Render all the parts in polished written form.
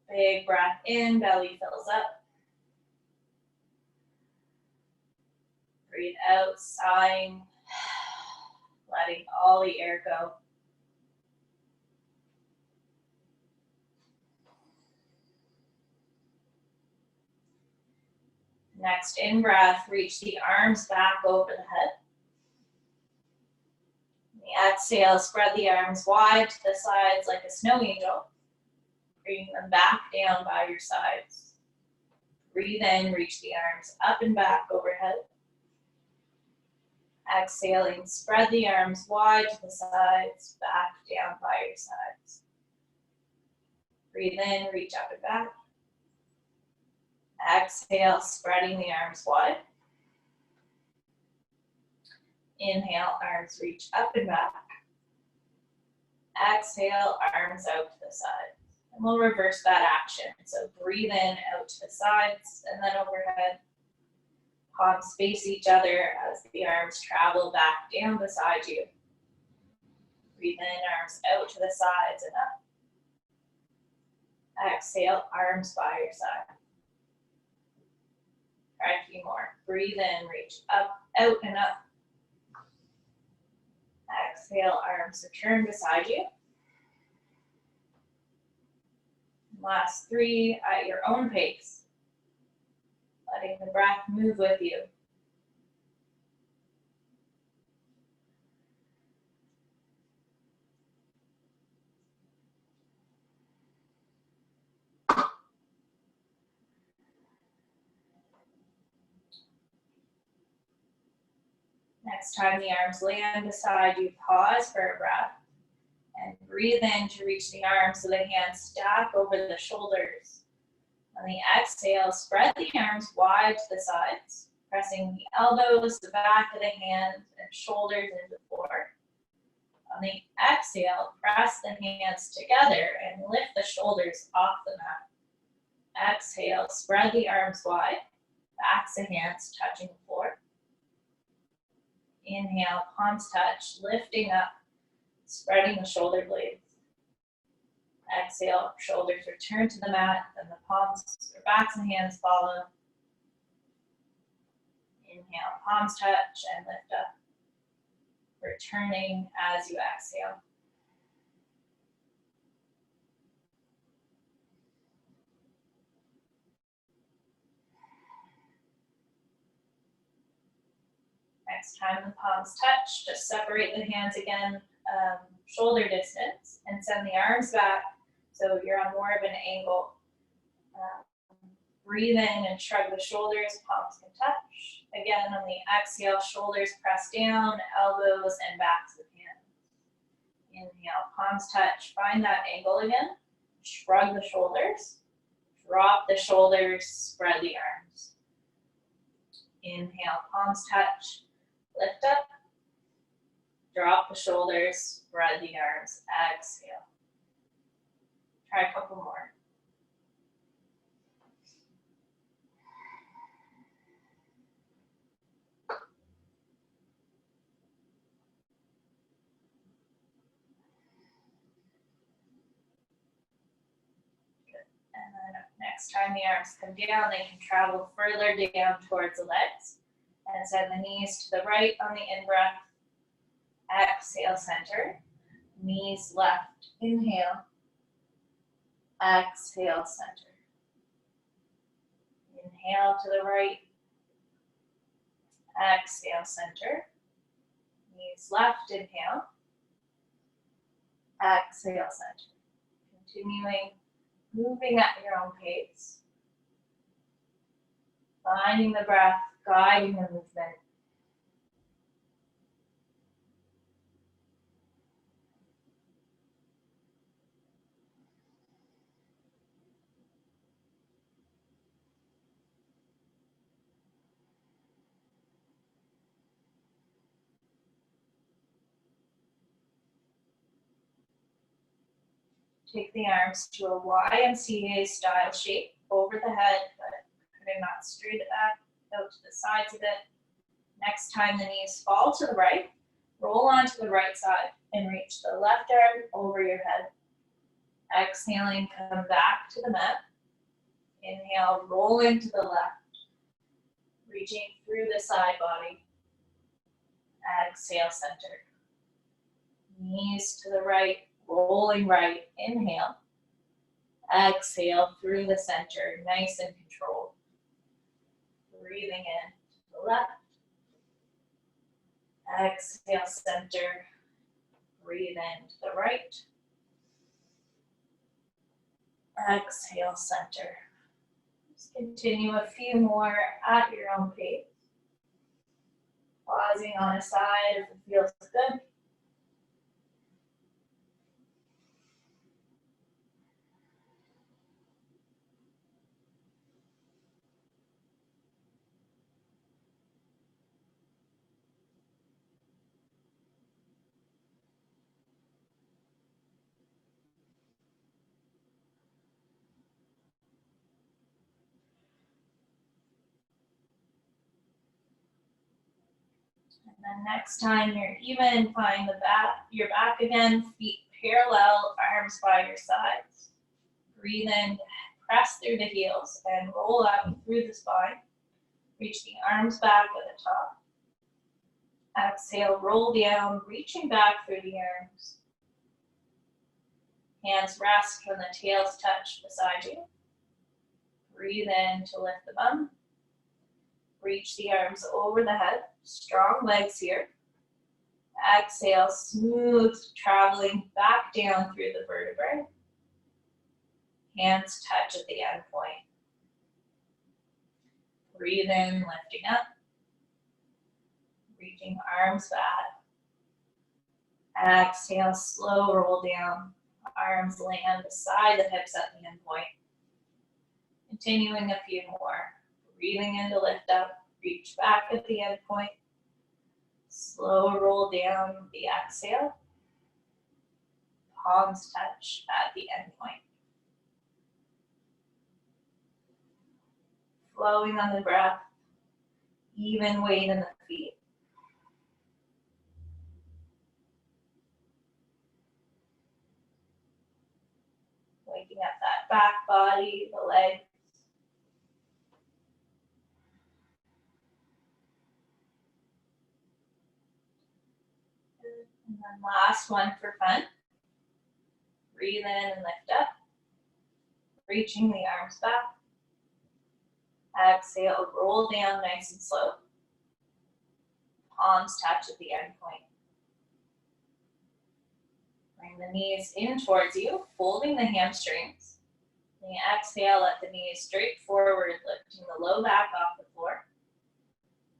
Big breath in, belly fills up. Breathe out, sighing, letting all the air go. Next in-breath, reach the arms back over the head. The exhale, spread the arms wide to the sides like a snow angel. Bring them back down by your sides. Breathe in, reach the arms up and back overhead. Exhaling, spread the arms wide to the sides, back down by your sides. Breathe in, reach up and back. Exhale, spreading the arms wide. Inhale, arms reach up and back. Exhale, arms out to the side. And we'll reverse that action. So breathe in, out to the sides, and then overhead. Palms face each other as the arms travel back down beside you. Breathe in, arms out to the sides and up. Exhale, arms by your side. Try a few more. Breathe in, reach up, out and up. Exhale, arms return beside you. Last 3 at your own pace. Letting the breath move with you. Next time the arms land beside you, pause for a breath and breathe in to reach the arms so the hands stack over the shoulders. On the exhale, spread the arms wide to the sides, pressing the elbows, the back of the hands, and shoulders into the floor. On the exhale, press the hands together and lift the shoulders off the mat. Exhale, spread the arms wide, backs of hands touching the floor. Inhale, palms touch, lifting up, spreading the shoulder blades. Exhale, shoulders return to the mat, and the palms or backs and hands follow. Inhale, palms touch and lift up, returning as you exhale. Next time the palms touch, just separate the hands again, shoulder distance, and send the arms back so you're on more of an angle. Breathe in and shrug the shoulders, palms can touch. Again, on the exhale, shoulders press down, elbows and backs of hands. Inhale, palms touch, find that angle again. Shrug the shoulders, drop the shoulders, spread the arms. Inhale, palms touch, lift up, drop the shoulders, spread the arms, exhale. Try a couple more. And then next time the arms come down, they can travel further down towards the legs. And send the knees to the right on the in-breath. Exhale, center. Knees left. Inhale. Exhale, center. Inhale to the right. Exhale, center. Knees left. Inhale. Exhale, center. Continuing, moving at your own pace. Finding the breath, guiding the movement. Take the arms to a YMCA style shape over the head, but putting that straight back out to the sides of it. Next time the knees fall to the right, roll onto the right side and reach the left arm over your head. Exhaling, come back to the mat. Inhale, roll into the left, reaching through the side body. Exhale, center. Knees to the right, rolling right. Inhale. Exhale through the center, nice and controlled. Breathing in to the left. Exhale, center. Breathe in to the right. Exhale, center. Just continue a few more at your own pace. Pausing on a side if it feels good. And then next time you're even, find your back again, feet parallel, arms by your sides. Breathe in, press through the heels and roll up through the spine. Reach the arms back at the top. Exhale, roll down, reaching back through the arms. Hands rest when the tails touch beside you. Breathe in to lift the bum. Reach the arms over the head. Strong legs here. Exhale, smooth, traveling back down through the vertebrae. Hands touch at the end point. Breathe in, lifting up. Reaching arms back. Exhale, slow roll down. Arms land beside the hips at the end point. Continuing a few more. Breathing in to lift up. Reach back at the end point. Slow roll down the exhale. Palms touch at the end point. Flowing on the breath. Even weight in the feet. Waking up that back body, the legs. And then last one for fun. Breathe in and lift up. Reaching the arms back. Exhale, roll down nice and slow. Palms touch at the end point. Bring the knees in towards you, folding the hamstrings. And you exhale, let the knees straight forward, lifting the low back off the floor.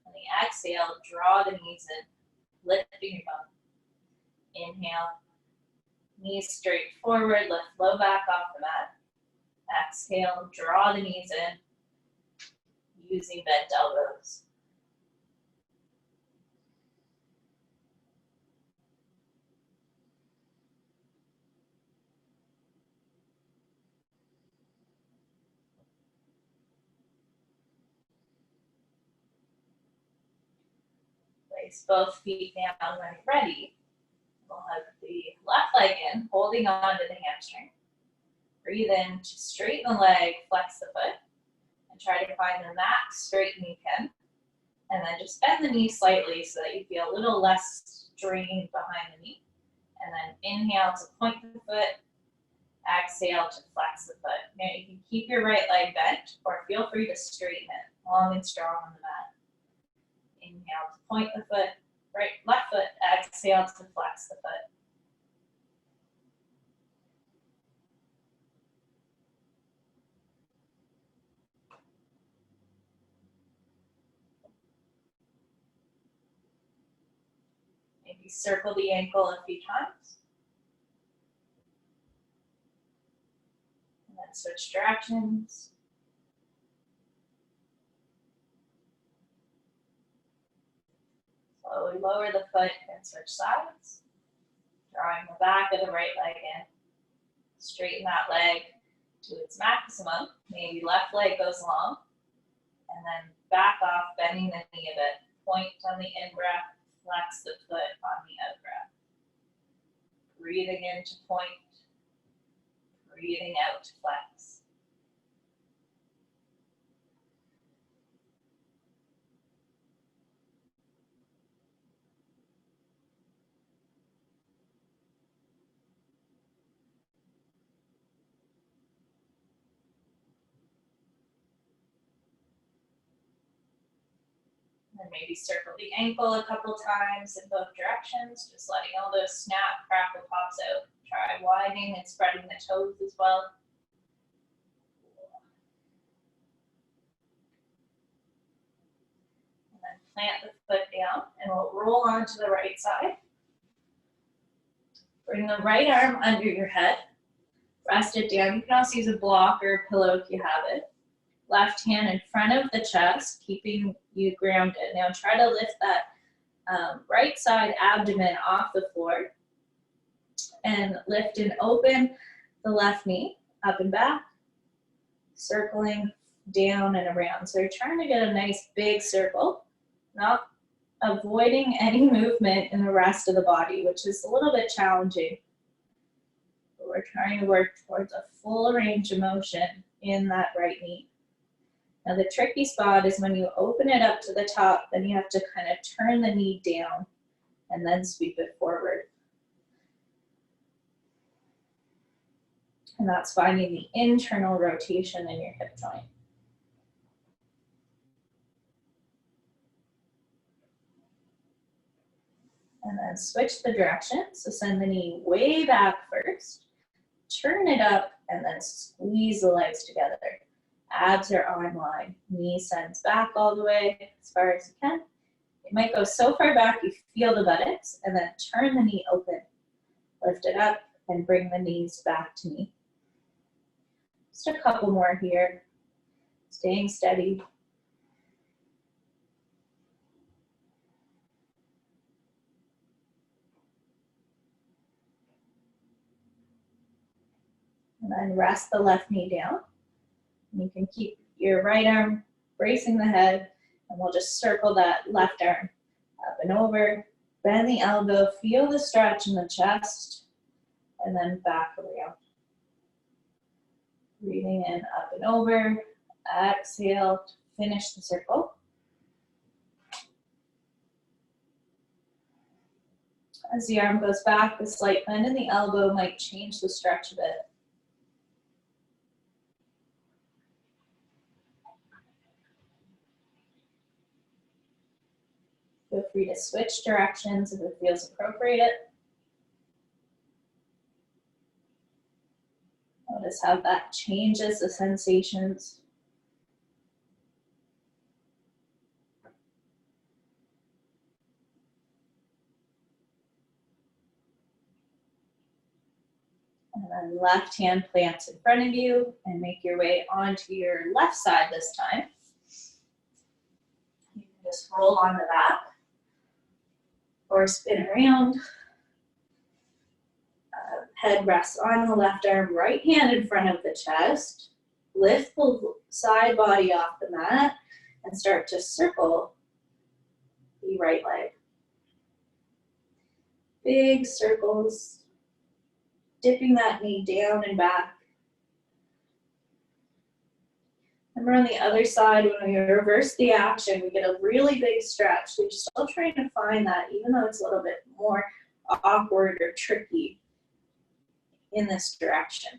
And the exhale, draw the knees in, lifting your bum. Inhale, knees straight forward, lift low back off the mat. Exhale, draw the knees in, using bent elbows. Place both feet down when ready. We'll have the left leg in, holding on to the hamstring. Breathe in to straighten the leg, flex the foot, and try to find the max straighten you can. And then just bend the knee slightly so that you feel a little less strain behind the knee. And then inhale to point the foot, exhale to flex the foot. Now you can keep your right leg bent or feel free to straighten it, long and strong on the mat. Inhale to point the foot, left foot, exhale to flex the foot. Maybe circle the ankle a few times. And then switch directions. Slowly lower the foot and switch sides. Drawing the back of the right leg in. Straighten that leg to its maximum. Maybe left leg goes long. And then back off, bending the knee a bit. Point on the in-breath, flex the foot on the out-breath. Breathing in to point. Breathing out to flex. And maybe circle the ankle a couple times in both directions, just letting all those snap, crackle pops out. Try widening and spreading the toes as well. And then plant the foot down and we'll roll onto the right side. Bring the right arm under your head. Rest it down. You can also use a block or a pillow if you have it. Left hand in front of the chest, keeping you grounded. Now try to lift that right side abdomen off the floor and lift and open the left knee up and back, circling down and around. So you're trying to get a nice big circle, not avoiding any movement in the rest of the body, which is a little bit challenging. But we're trying to work towards a full range of motion in that right knee. Now the tricky spot is when you open it up to the top, then you have to kind of turn the knee down and then sweep it forward. And that's finding the internal rotation in your hip joint. And then switch the direction. So send the knee way back first, turn it up, and then squeeze the legs together. Abs are online. Knee sends back all the way as far as you can. You might go so far back you feel the buttocks, and then turn the knee open. Lift it up and bring the knees back to me. Just a couple more here. Staying steady. And then rest the left knee down. You can keep your right arm bracing the head, and we'll just circle that left arm up and over. Bend the elbow, feel the stretch in the chest, and then back around. Breathing in, up and over. Exhale to finish the circle. As the arm goes back, the slight bend in the elbow might change the stretch a bit. Feel free to switch directions if it feels appropriate. Notice how that changes the sensations. And then left hand plants in front of you and make your way onto your left side this time. You can just roll onto that or spin around. Head rests on the left arm, right hand in front of the chest. Lift the side body off the mat and start to circle the right leg. Big circles, dipping that knee down and back. And we're on the other side. When we reverse the action, we get a really big stretch. We're still trying to find that, even though it's a little bit more awkward or tricky in this direction.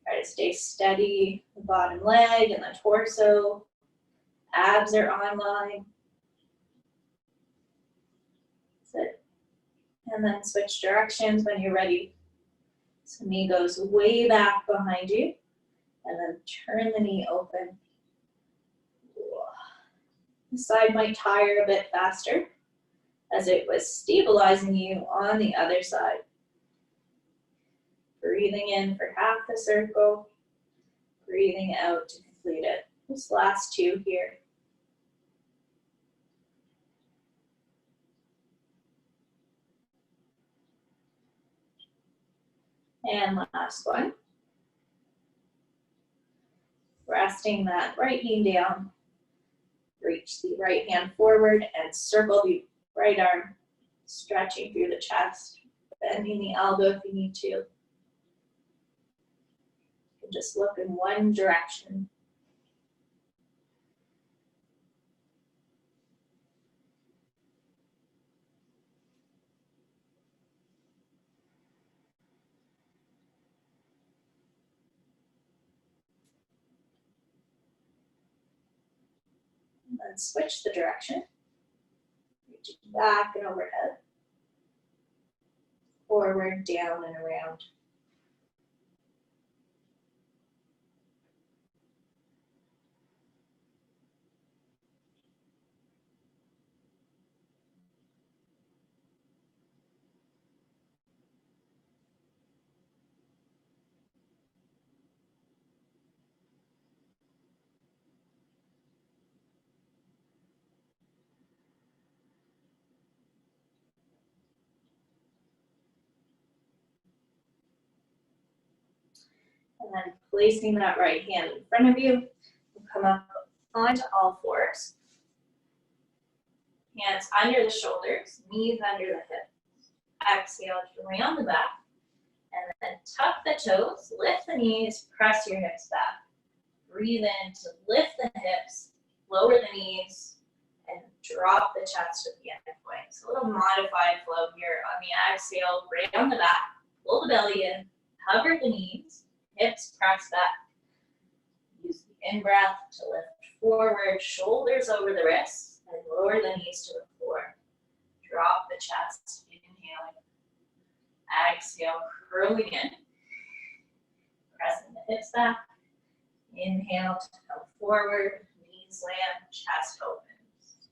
Try to stay steady, the bottom leg and the torso. Abs are online. That's it. And then switch directions when you're ready. So knee goes way back behind you. And then turn the knee open. The side might tire a bit faster as it was stabilizing you on the other side. Breathing in for half the circle. Breathing out to complete it. This last two here. And last one. Resting that right knee down. Reach the right hand forward and circle the right arm, stretching through the chest, bending the elbow if you need to. And just look in one direction. And then switch the direction. Reaching back and overhead. Forward, down, and around. And then placing that right hand in front of you, come up onto all fours. Hands under the shoulders, knees under the hips. Exhale to round the back. And then tuck the toes, lift the knees, press your hips back. Breathe in to lift the hips, lower the knees, and drop the chest at the end point. So a little modified flow here. On the exhale, round the back, pull the belly in, hover the knees, hips press back. Use the in-breath to lift forward, shoulders over the wrists, and lower the knees to the floor. Drop the chest, inhaling. Exhale, curling in. Pressing the hips back. Inhale to come forward, knees land, chest opens.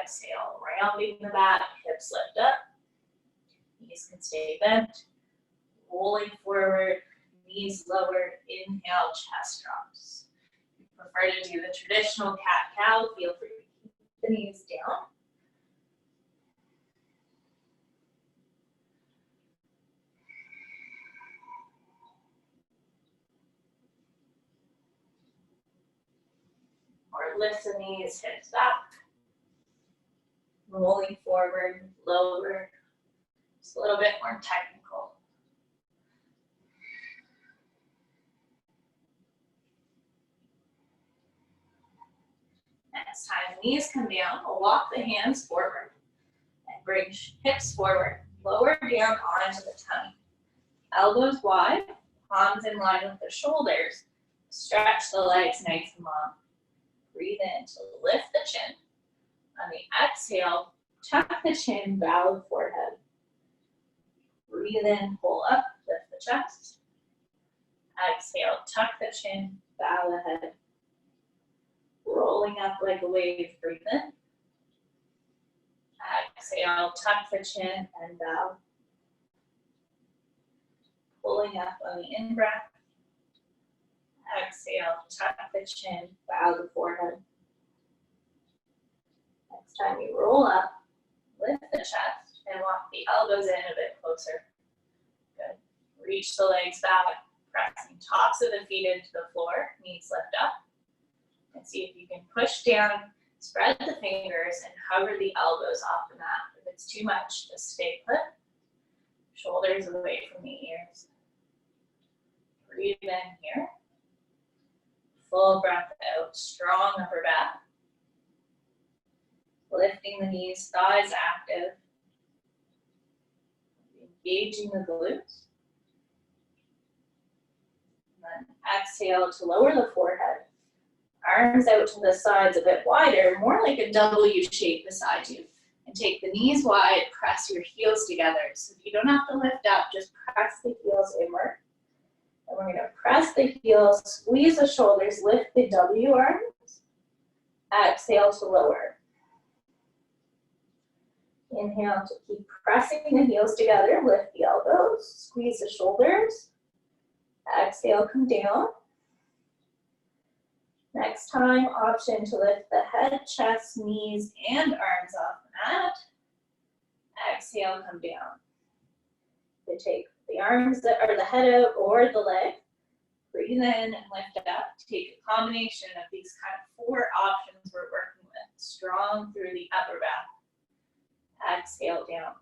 Exhale, rounding the back, hips lift up. Knees can stay bent. Rolling forward, knees lowered. Inhale, chest drops. If you prefer to do the traditional cat-cow, feel free to keep the knees down. Or lift the knees, hips back. Rolling forward, lower. Just a little bit more technical. Next time, knees come down, we'll walk the hands forward and bring hips forward. Lower down onto the tummy. Elbows wide, palms in line with the shoulders. Stretch the legs nice and long. Breathe in to lift the chin. On the exhale, tuck the chin, bow the forehead. Breathe in, pull up, lift the chest. Exhale, tuck the chin, bow the head. Rolling up like a wave, breathe in. Exhale, tuck the chin and bow. Pulling up on the in-breath. Exhale, tuck the chin, bow the forehead. Next time you roll up, lift the chest and walk the elbows in a bit closer. Good. Reach the legs back, pressing tops of the feet into the floor, knees lift up. And see if you can push down, spread the fingers, and hover the elbows off the mat. If it's too much, just stay put. Shoulders away from the ears. Breathe in here. Full breath out, strong upper back. Lifting the knees, thighs active. Engaging the glutes. And then exhale to lower the forehead. Arms out to the sides a bit wider, more like a W shape beside you. And take the knees wide, press your heels together. So you don't have to lift up, just press the heels inward. And we're gonna press the heels, squeeze the shoulders, lift the W arms. Exhale to lower. Inhale to keep pressing the heels together, lift the elbows, squeeze the shoulders. Exhale, come down. Next time, option to lift the head, chest, knees, and arms off the mat. Exhale, come down. You take the arms or the head out or the leg. Breathe in and lift it up. Take a combination of these kind of 4 options we're working with. Strong through the upper back. Exhale down.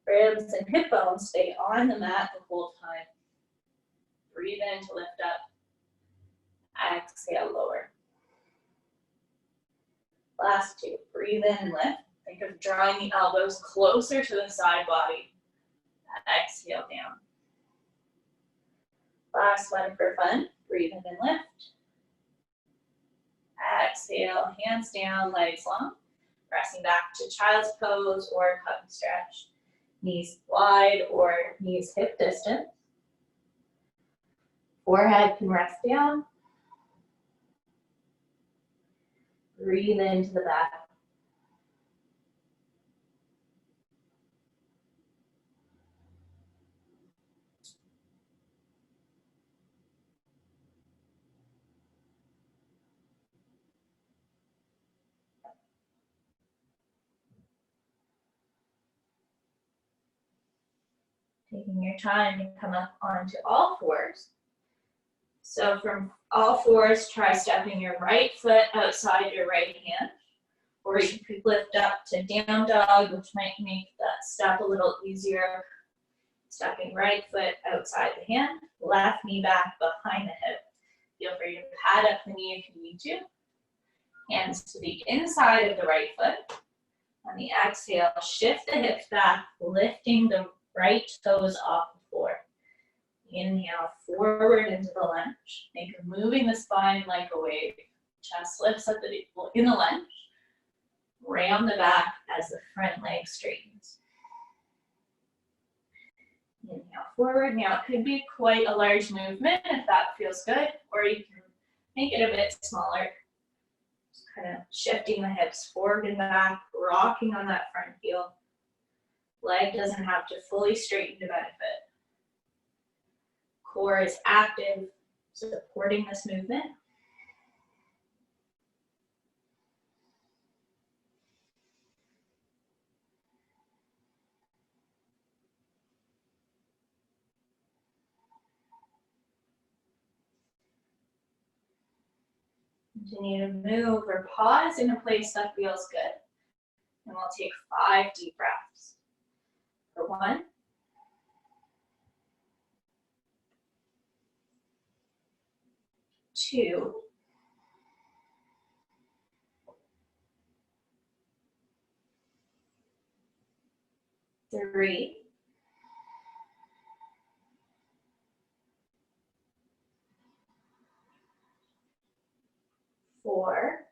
Ribs and hip bones stay on the mat the whole time. Breathe in to lift up. Exhale, lower. Last two. Breathe in and lift. Think of drawing the elbows closer to the side body. Exhale down. Last one for fun. Breathe in and lift. Exhale, hands down, legs long. Pressing back to child's pose or cup and stretch. Knees wide or knees hip distance. Forehead can rest down. Breathe into the back. Taking your time to come up onto all fours. So from all fours, try stepping your right foot outside your right hand, or you could lift up to down dog, which might make that step a little easier. Stepping right foot outside the hand, left knee back behind the hip. Feel free to pad up the knee if you need to. Hands to the inside of the right foot. On the exhale, shift the hips back, lifting the right toes off the floor. Inhale forward into the lunge. Think of moving the spine like a wave. Chest lifts up in the lunge. Round the back as the front leg straightens. Inhale forward. Now it could be quite a large movement if that feels good, or you can make it a bit smaller. Just kind of shifting the hips forward and back, rocking on that front heel. Leg doesn't have to fully straighten to benefit. Core is active, supporting this movement. Continue to move or pause in a place that feels good. And we'll take 5 deep breaths. For 1, 2, 3, 4,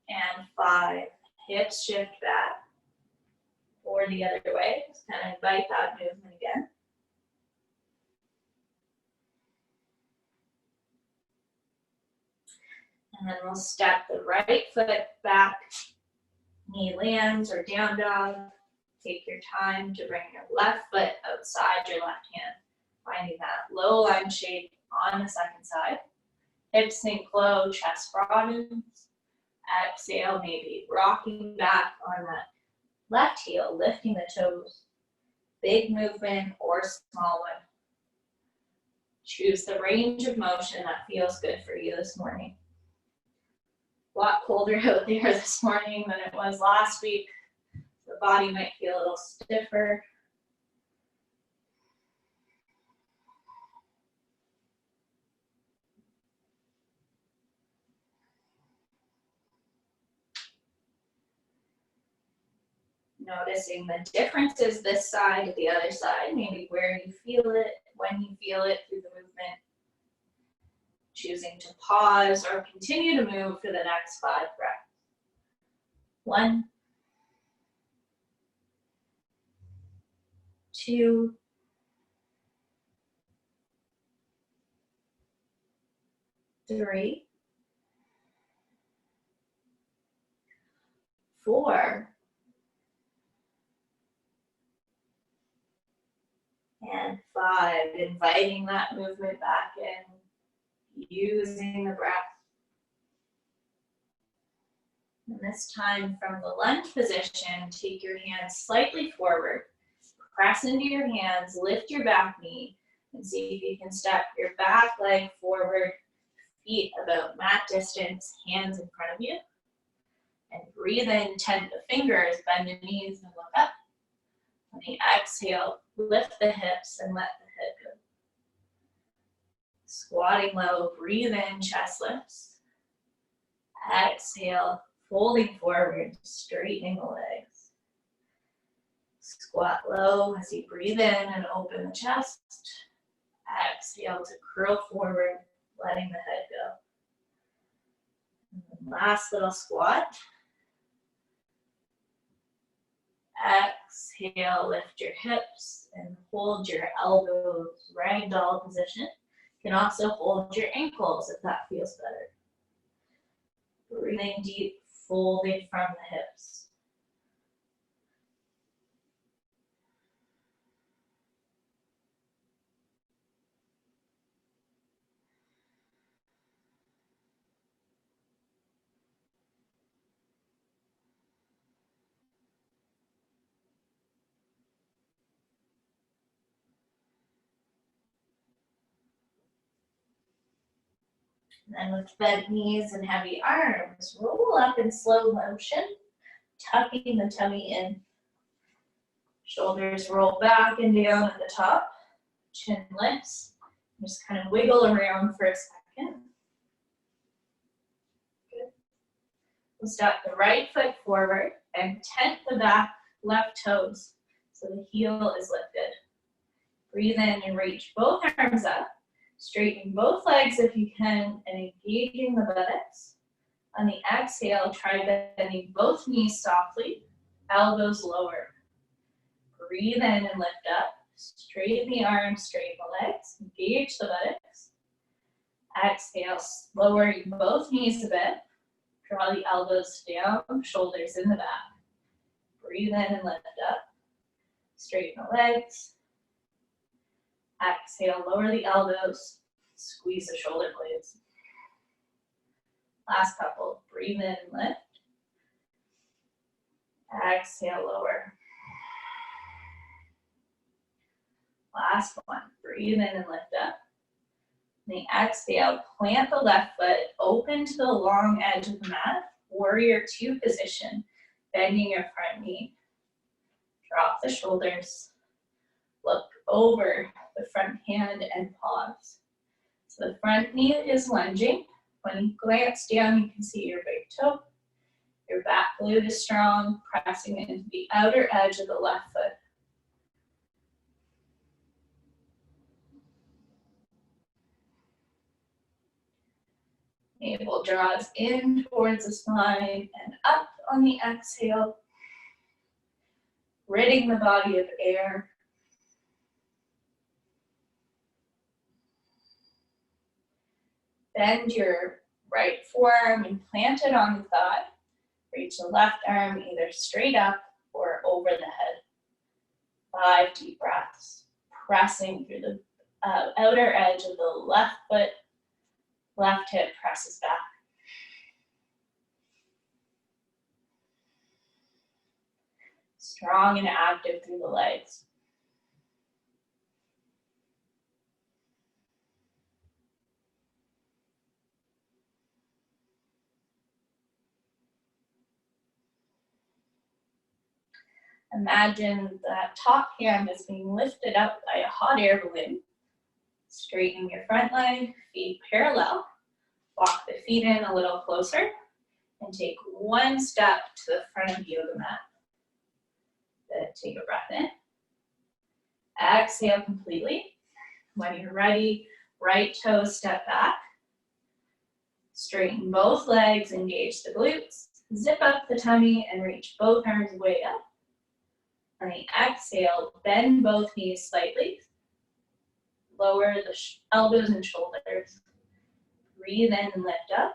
and 5. Hips shift back or the other way. Just kind of invite that movement again. And then we'll step the right foot back, knee lands or down dog. Take your time to bring your left foot outside your left hand, finding that low lunge shape on the second side. Hips sink low, chest broadens. Exhale, maybe rocking back on that left heel, lifting the toes. Big movement or small one. Choose the range of motion that feels good for you this morning. A lot colder out there this morning than it was last week. The body might feel a little stiffer. Noticing the differences this side to the other side, maybe where you feel it, when you feel it through the movement. Choosing to pause or continue to move for the next 5 breaths. 1, 2, 3, 4, and 5. Inviting that movement back in, using the breath. And this time from the lunge position, take your hands slightly forward, press into your hands, lift your back knee, and see if you can step your back leg forward, feet about mat distance, hands in front of you. And breathe in, tend the fingers, bend the knees, and look up. On the exhale, lift the hips and let the head go. Squatting low, breathe in, chest lifts. Exhale, folding forward, straightening the legs. Squat low as you breathe in and open the chest. Exhale to curl forward, letting the head go. And then last little squat. Exhale, lift your hips and hold your elbows, ragdoll position. You can also hold your ankles if that feels better. Breathing deep, folding from the hips. And then with bent knees and heavy arms, roll up in slow motion, tucking the tummy in. Shoulders roll back and down at the top, chin lifts. Just kind of wiggle around for a second. Good. We'll step the right foot forward and tent the back left toes so the heel is lifted. Breathe in and reach both arms up. Straighten both legs if you can and engaging the buttocks. On the exhale, try bending both knees softly, elbows lower. Breathe in and lift up. Straighten the arms, straighten the legs, engage the buttocks. Exhale, lower both knees a bit. Draw the elbows down, shoulders in the back. Breathe in and lift up. Straighten the legs. Exhale, lower the elbows, squeeze the shoulder blades. Last couple, breathe in and lift. Exhale, lower. Last one, breathe in and lift up. And the exhale, plant the left foot, open to the long edge of the mat, warrior two position, bending your front knee. Drop the shoulders, look over the front hand and pause. So the front knee is lunging. When you glance down, you can see your big toe. Your back glute is strong, pressing into the outer edge of the left foot. Navel draws in towards the spine and up on the exhale, ridding the body of air. Bend your right forearm and plant it on the thigh. Reach the left arm either straight up or over the head. 5 deep breaths, pressing through the outer edge of the left foot. Left hip presses back. Strong and active through the legs. Imagine that top hand is being lifted up by a hot air balloon. Straighten your front leg, feet parallel. Walk the feet in a little closer and take one step to the front of the yoga mat. Then take a breath in. Exhale completely. When you're ready, right toes step back. Straighten both legs, engage the glutes. Zip up the tummy and reach both arms way up. On the exhale, bend both knees slightly. Lower the elbows and shoulders. Breathe in and lift up.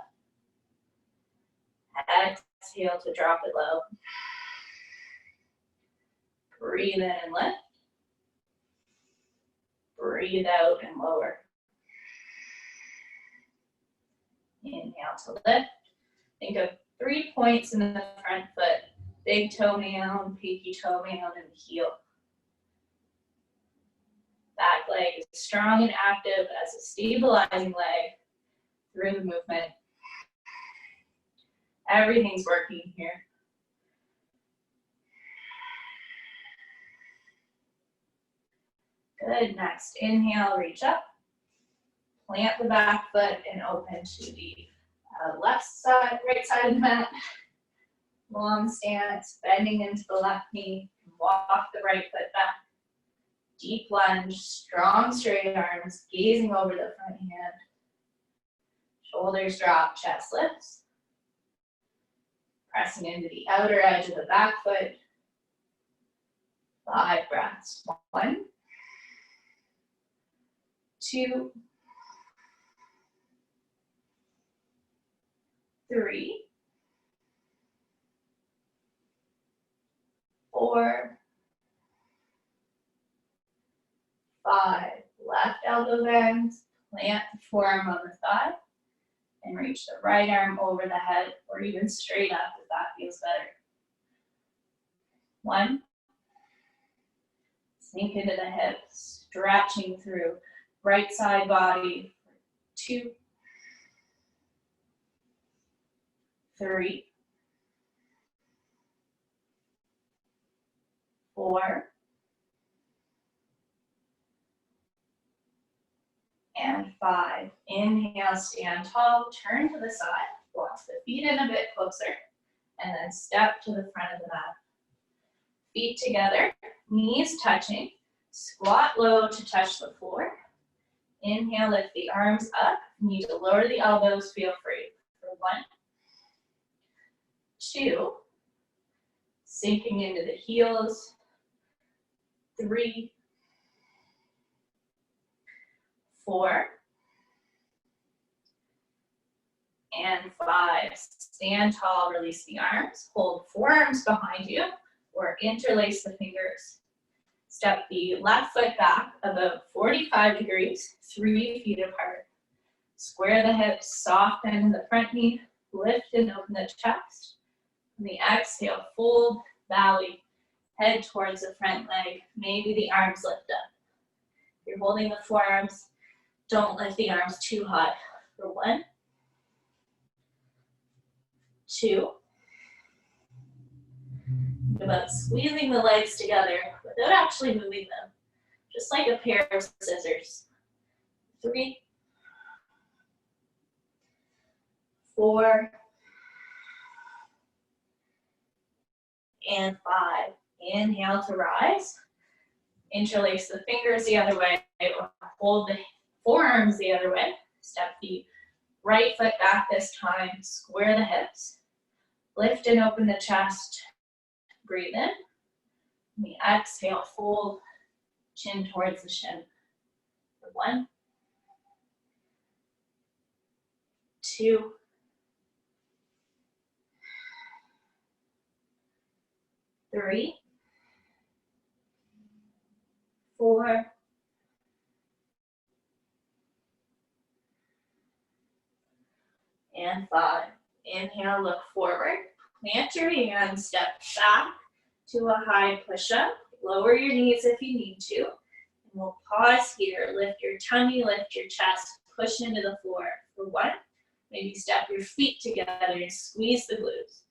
Exhale to drop it low. Breathe in and lift. Breathe out and lower. Inhale to lift. Think of 3 points in the front foot. Big toe mound, pinky toe mound, and heel. Back leg is strong and active as a stabilizing leg through the movement. Everything's working here. Good, next inhale, reach up. Plant the back foot and open to the left side, right side of the mat. Long stance, bending into the left knee. Walk the right foot back. Deep lunge, strong straight arms, gazing over the front hand. Shoulders drop, chest lifts. Pressing into the outer edge of the back foot. 5 breaths. 1, 2, 3, 4, 5. Left elbow bends. Plant the forearm on the thigh. And reach the right arm over the head or even straight up if that feels better. 1. Sink into the hips, stretching through right side body. 2, 3, 4, and 5. Inhale, stand tall, turn to the side, walk the feet in a bit closer, and then step to the front of the mat. Feet together, knees touching, squat low to touch the floor. Inhale, lift the arms up. If you need to lower the elbows, feel free. For 1, 2, sinking into the heels. 3, 4, and 5. Stand tall, release the arms. Hold forearms behind you or interlace the fingers. Step the left foot back about 45 degrees, 3 feet apart. Square the hips, soft bend in the front knee, lift and open the chest. On the exhale, fold, belly, head towards the front leg. Maybe the arms lift up. If you're holding the forearms, don't lift the arms too high. For 1, 2. About squeezing the legs together without actually moving them, just like a pair of scissors. 3, 4, and 5. Inhale to rise. Interlace the fingers the other way, or hold the forearms the other way. Step the right foot back this time. Square the hips. Lift and open the chest. Breathe in. On the exhale, fold, chin towards the shin. For 1, 2, 3, 4, and 5. Inhale, look forward. Plant your hands, step back to a high push-up. Lower your knees if you need to. And we'll pause here. Lift your tummy, lift your chest, push into the floor. For 1, maybe step your feet together and squeeze the glutes.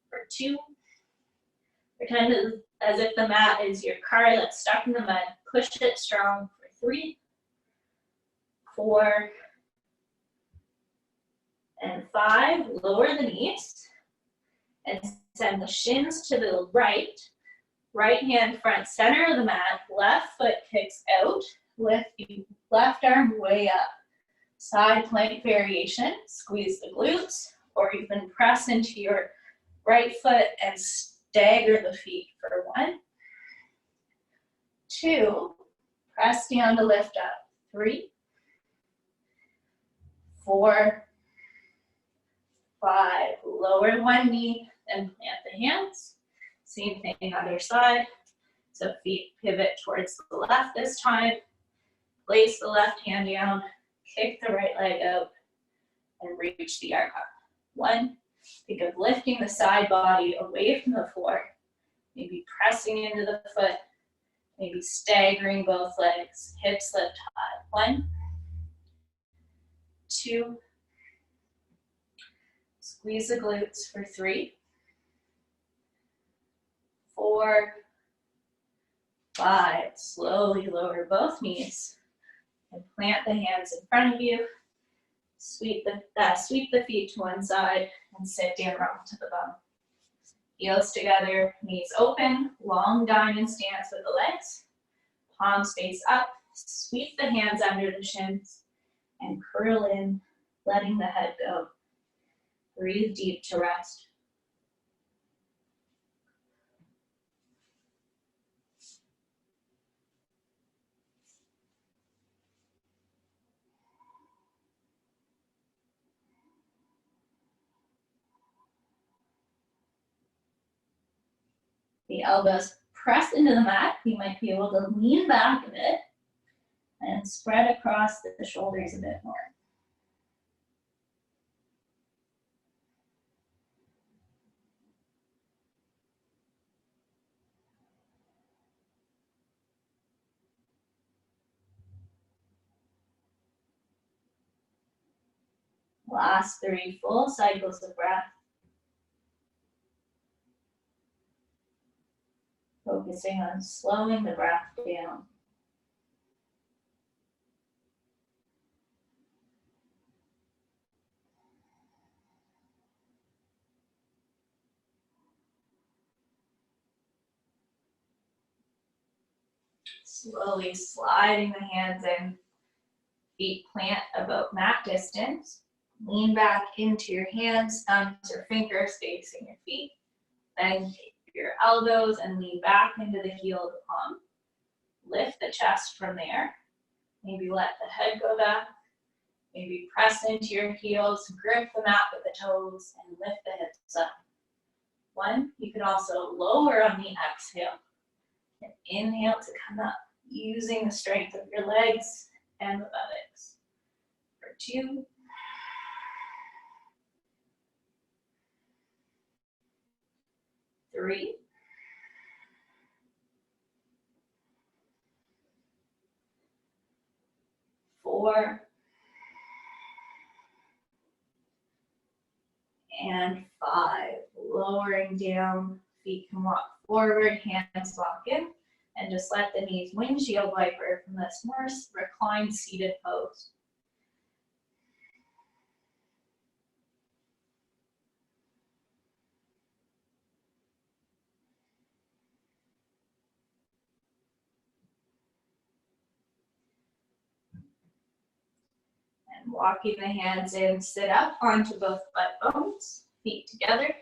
For 2, pretend as if the mat is your car that's stuck in the mud. Push it strong. For 3, 4, and 5. Lower the knees and send the shins to the right. Right hand front center of the mat. Left foot kicks out. Lift the left arm way up. Side plank variation. Squeeze the glutes, or you can press into your right foot and stagger the feet. For 1, 2, press down to lift up. 3, 4, 5. Lower one knee and plant the hands. Same thing other side. So feet pivot towards the left this time. Place the left hand down. Kick the right leg out and reach the arm up. 1, think of lifting the side body away from the floor. Maybe pressing into the foot. Maybe staggering both legs. Hips lift high. 1, 2. Squeeze the glutes. For 3, 4, 5, slowly lower both knees and plant the hands in front of you. Sweep the feet to one side and sit down onto the bum. Heels together, knees open, long diamond stance with the legs. Palms face up, sweep the hands under the shins and curl in, letting the head go. Breathe deep to rest. The elbows press into the mat. You might be able to lean back a bit and spread across the shoulders a bit more. Last 3 full cycles of breath. Focusing on slowing the breath down. Slowly sliding the hands in. Feet plant about mat distance. Lean back into your hands, thumbs or fingers facing your feet. Then take your elbows and lean back into the heel of the palm. Lift the chest from there. Maybe let the head go back. Maybe press into your heels, grip the mat with the toes, and lift the hips up. 1, you can also lower on the exhale. And inhale to come up, using the strength of your legs and the buttocks. For 2, 3, 4, and 5. Lowering down, feet can walk forward, hands walk in, and just let the knees windshield wiper from this more reclined seated pose. And walking the hands in, sit up onto both butt bones, feet together,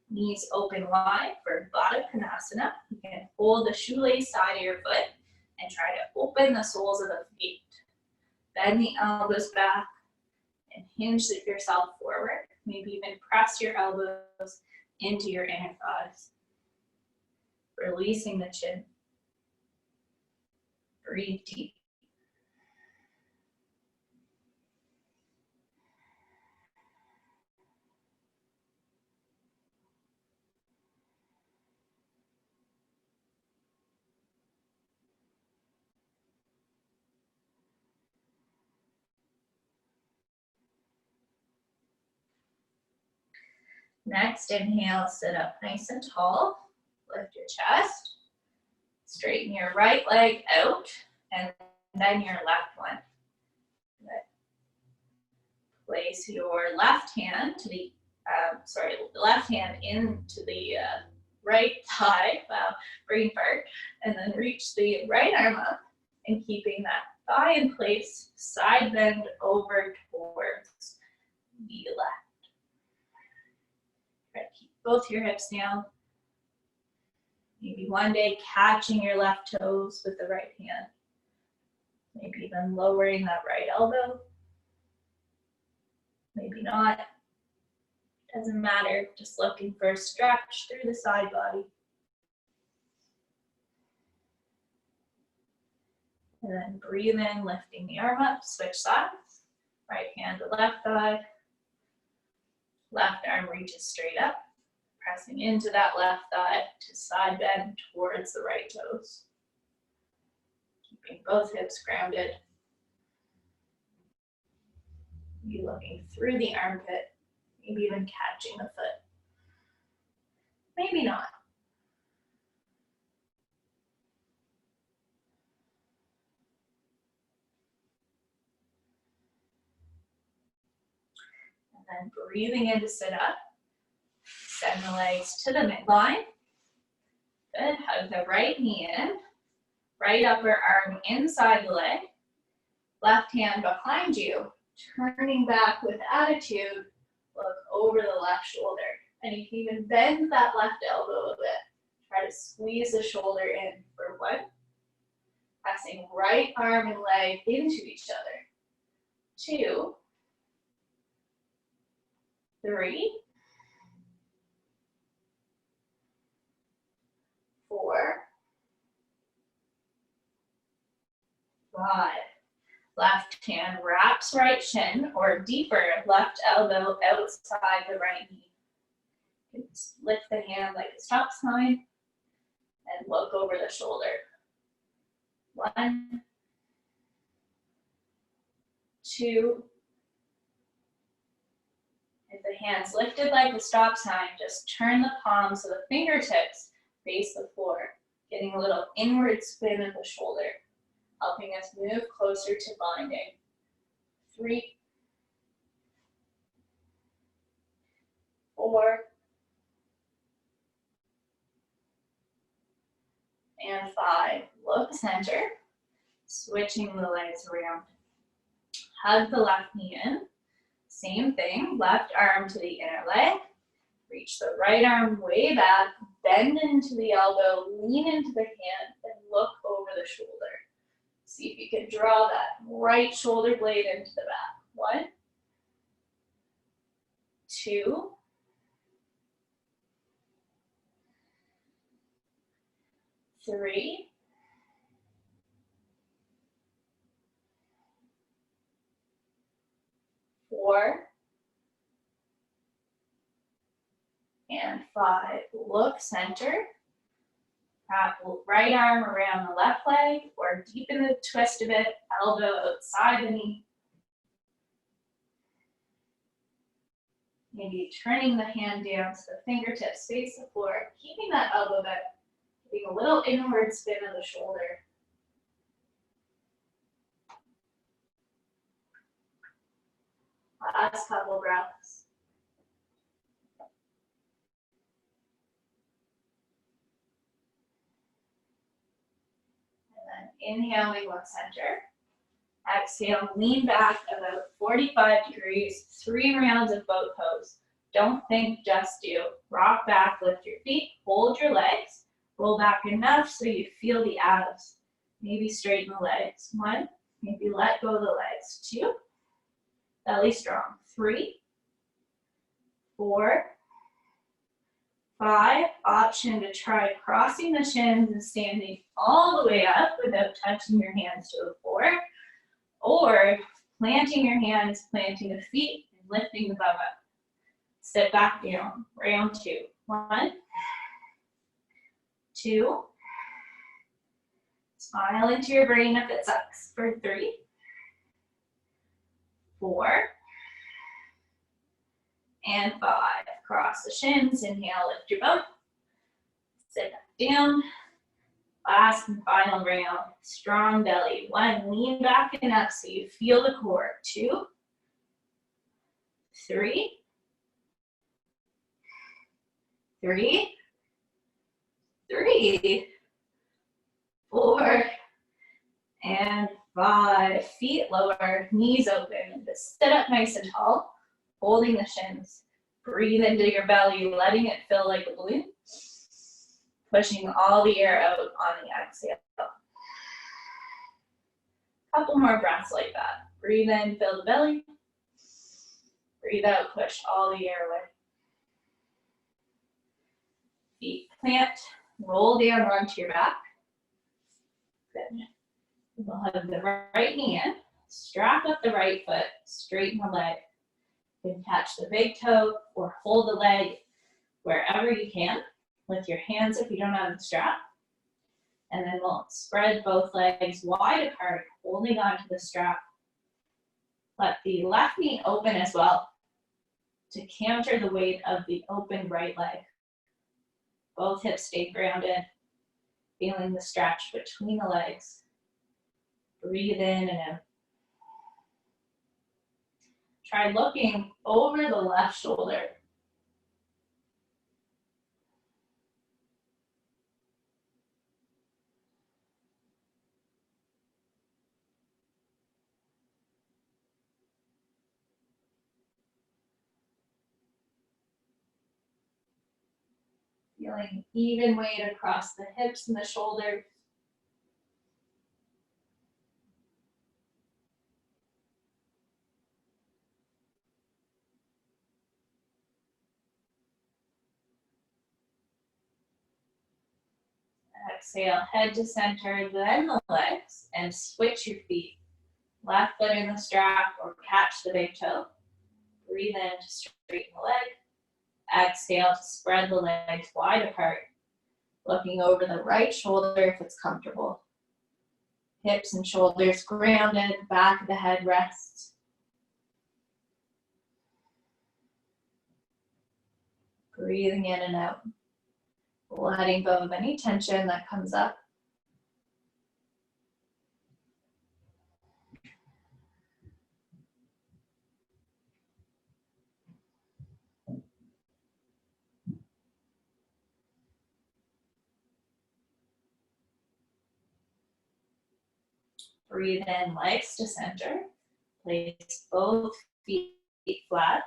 knees open wide for Baddha Konasana. You can hold the shoelace side of your foot and try to open the soles of the feet. Bend the elbows back and hinge yourself forward. Maybe even press your elbows into your inner thighs. Releasing the chin. Breathe deep. Next, inhale, sit up nice and tall. Lift your chest. Straighten your right leg out, and then your left one. Good. Place your left hand to the, left hand into the right thigh, wow, brain fart, and then reach the right arm up, and keeping that thigh in place, side bend over towards the left. Try to keep both your hips down. Maybe one day catching your left toes with the right hand. Maybe even lowering that right elbow. Maybe not. Doesn't matter. Just looking for a stretch through the side body. And then breathe in, lifting the arm up, switch sides. Right hand to left thigh. Left arm reaches straight up. Pressing into that left thigh to side bend towards the right toes. Keeping both hips grounded. You looking through the armpit, maybe even catching the foot. Maybe not. then breathing in to sit up. Send the legs to the midline. Good, hug the right knee in. Right upper arm inside the leg. Left hand behind you. Turning back with attitude. Look over the left shoulder. And you can even bend that left elbow a bit. Try to squeeze the shoulder in for 1. Pressing right arm and leg into each other. 2, 3, 4, 5. Left hand wraps right shin or deeper, left elbow outside the right knee. Lift the hand like a stop sign and look over the shoulder. 1, 2. If the hand's lifted like a stop sign, just turn the palms so the fingertips face the floor, getting a little inward spin of the shoulder, helping us move closer to binding. 3, 4, and 5. Look center, switching the legs around. Hug the left knee in. Same thing, left arm to the inner leg. Reach the right arm way back, bend into the elbow, lean into the hand, and look over the shoulder. See if you can draw that right shoulder blade into the back. 1, 2, 3, 4, and 5. Look center. Wrap right arm around the left leg or deepen the twist of it, elbow outside the knee. Maybe turning the hand down so the fingertips face the floor, keeping that elbow bent, giving a little inward spin of the shoulder. Last couple breaths. Inhaling, look center. Exhale, lean back about 45 degrees, 3 rounds of boat pose. Don't think, just do. Rock back, lift your feet, hold your legs, roll back enough so you feel the abs. Maybe straighten the legs. 1, maybe let go of the legs. 2, belly strong. 3, 4, 5, option to try crossing the shins and standing all the way up without touching your hands to the floor, or planting your hands, planting the feet, and lifting the bum up. Sit back down, round 2. 1, 2, smile into your brain if it sucks, for 3, 4, and 5. Cross the shins, inhale, lift your bum. Sit back down. Last and final round, strong belly. 1, lean back and up so you feel the core. 2, 3, 3, 3, 4, and 5. Feet lower, knees open. Just sit up nice and tall, holding the shins. Breathe into your belly, letting it fill like a balloon. Pushing all the air out on the exhale. Couple more breaths like that. Breathe in, fill the belly. Breathe out, push all the air away. Feet plant, roll down onto your back. Good. We'll hug the right knee in, strap up the right foot, straighten the leg. You can catch the big toe or hold the leg wherever you can with your hands if you don't have the strap. And then we'll spread both legs wide apart, holding onto the strap. Let the left knee open as well to counter the weight of the open right leg. Both hips stay grounded, feeling the stretch between the legs. Breathe in and out. Try looking over the left shoulder. Feeling even weight across the hips and the shoulders. Exhale, head to center, then the legs, and switch your feet. Left foot in the strap or catch the big toe. Breathe in to straighten the leg. Exhale to spread the legs wide apart. Looking over the right shoulder if it's comfortable. Hips and shoulders grounded, back of the head rests. Breathing in and out. Letting go of any tension that comes up. Breathe in, legs to center. Place both feet flat.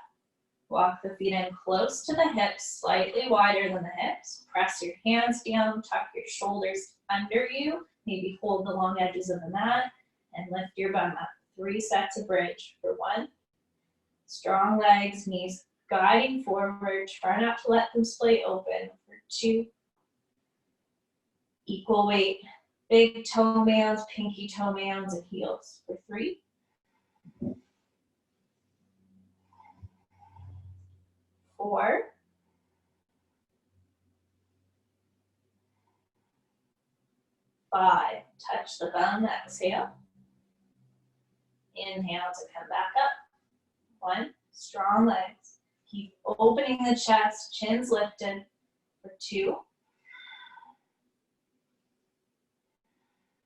Walk the feet in close to the hips, slightly wider than the hips. Press your hands down, tuck your shoulders under you. Maybe hold the long edges of the mat and lift your bum up. 3 sets of bridge for 1. Strong legs, knees guiding forward. Try not to let them splay open for 2. Equal weight, big toe mounds, pinky toe mounds, and heels for 3. 4. 5. Touch the bum, exhale. Inhale to come back up. 1. Strong legs. Keep opening the chest, chins lifted for 2.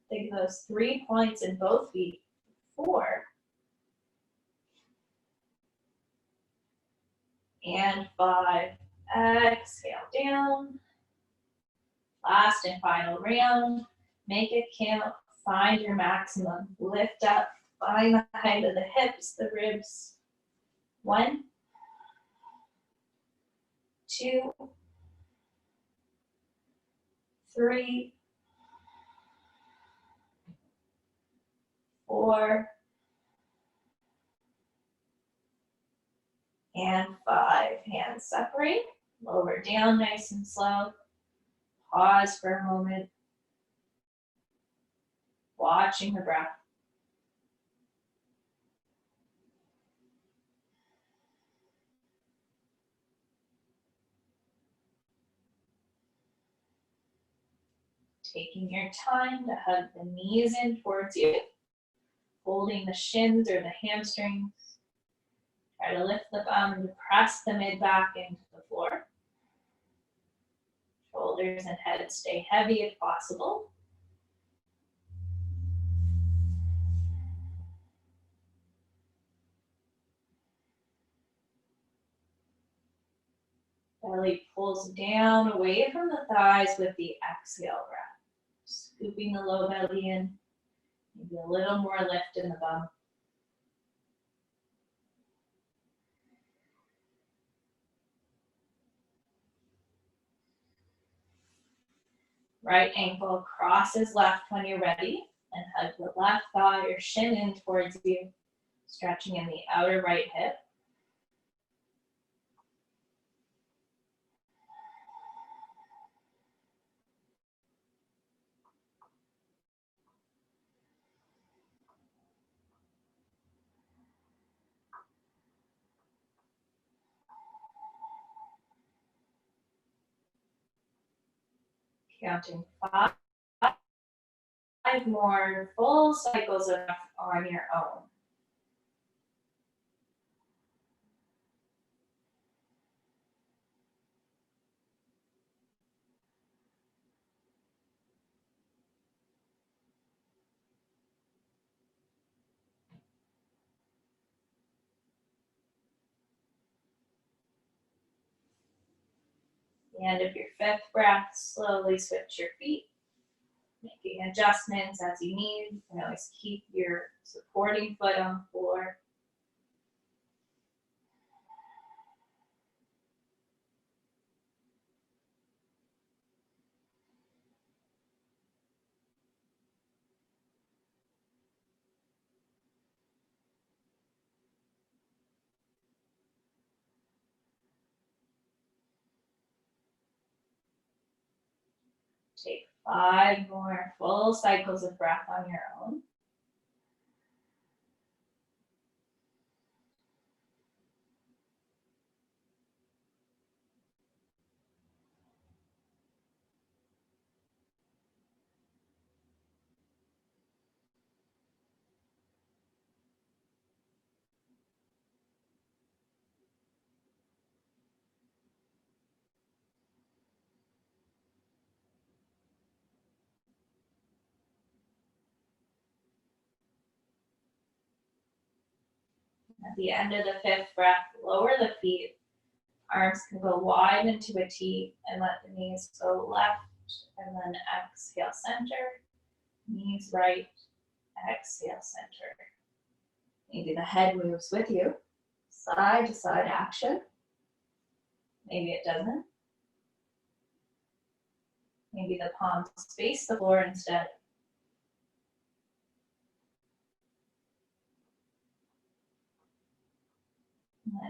Think of those 3 points in both feet. 4. And 5. Exhale down. Last and final round. Make it count. Find your maximum. Lift up. Find the height of the hips, the ribs. 1. 2. 3. 4. And 5. Hands separate. Lower down nice and slow. Pause for a moment. Watching the breath. Taking your time to hug the knees in towards you. Holding the shins or the hamstrings. Try to lift the bum and press the mid back into the floor. Shoulders and head stay heavy if possible. Belly pulls down away from the thighs with the exhale breath. Scooping the low belly in. Maybe a little more lift in the bum. Right ankle crosses left when you're ready. And hug the left thigh or shin in towards you. Stretching in the outer right hip. Counting 5 more full cycles of breath on your own. the end of your fifth breath, slowly switch your feet, making adjustments as you need. You can always keep your supporting foot on the floor. Take 5 more full cycles of breath on your own. At the end of the fifth breath, lower the feet. Arms can go wide into a T and let the knees go left, and then exhale center. Knees right, exhale center. Maybe the head moves with you. Side to side action. Maybe it doesn't. Maybe the palms face the floor instead.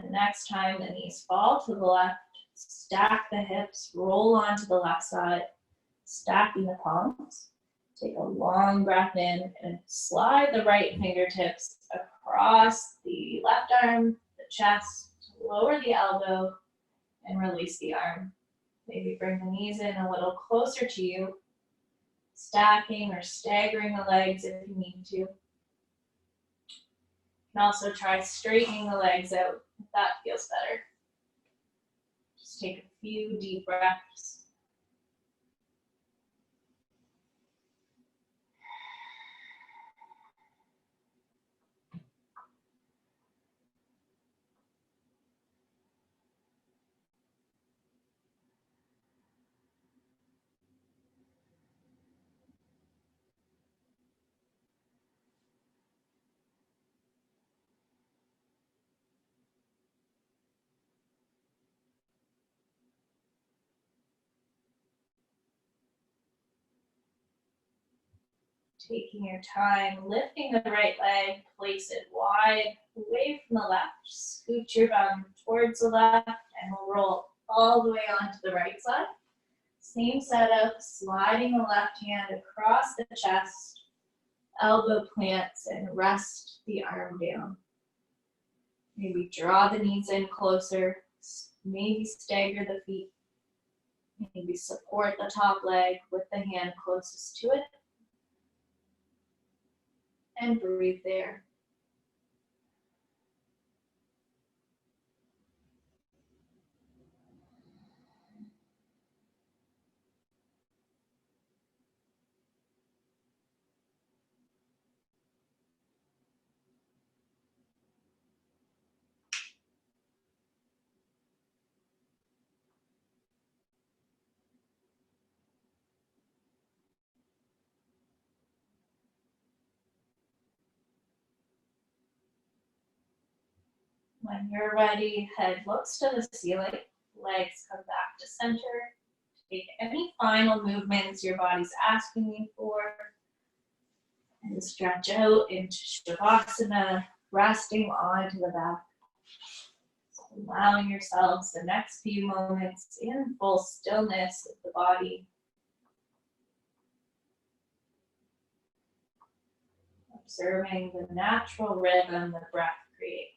And next time the knees fall to the left, stack the hips, roll onto the left side, stacking the palms. Take a long breath in and slide the right fingertips across the left arm, the chest, lower the elbow, and release the arm. Maybe bring the knees in a little closer to you, stacking or staggering the legs if you need to. You can also try straightening the legs out if that feels better. Just take a few deep breaths. Taking your time, lifting the right leg, place it wide away from the left. Scoot your bum towards the left and we'll roll all the way onto the right side. Same setup, sliding the left hand across the chest, elbow plants, and rest the arm down. Maybe draw the knees in closer, maybe stagger the feet, maybe support the top leg with the hand closest to it. And breathe there. When you're ready, head looks to the ceiling, legs come back to center. Take any final movements your body's asking you for. And stretch out into Shavasana, resting onto the back. So allowing yourselves the next few moments in full stillness of the body. Observing the natural rhythm the breath creates.